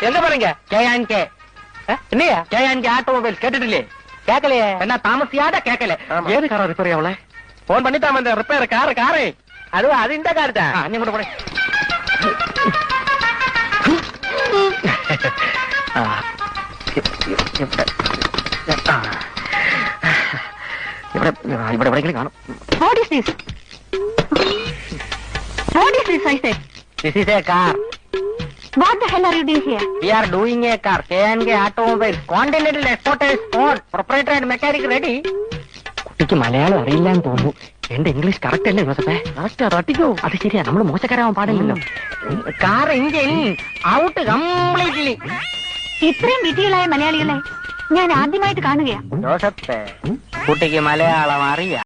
എന്താ പറയുക KNK என்னையா KNK ஆட்டோமொபைல் கேட்டுட்டில்லே கேட்கலையே என்ன தாமசியாத கேட்கல ஏது கார ரிப்பேர் அவளே போன் பண்ணி தான் வந்த ரிப்பேர் காரே அது இந்த கார் தான் நீ கூட போட ഇവിടെ എവിടെയെങ്കിലും കാണും What is this? What is this, I said? This is a car. What the hell are you doing here? We are doing a car. KNK Automobiles. Continental Exporters on. Proprietor and mechanic ready. കുട്ടിക്ക് മലയാളം അറിയില്ലാന്ന് തോന്നുന്നു. എന്റെ English correct അല്ലേ ജോസഫേ? Correct തട്ടിക്കോ. അത് ശരിയാ, നമ്മൾ മോശക്കാരാവാൻ പാടില്ലല്ലോ. Car engine out completely. ഇത്രയും വിധികളായ മലയാളികളെ ഞാൻ ആദ്യമായിട്ട് കാണുകയാ. ജോസഫേ, കുട്ടിക്ക് മലയാളം അറിയാം.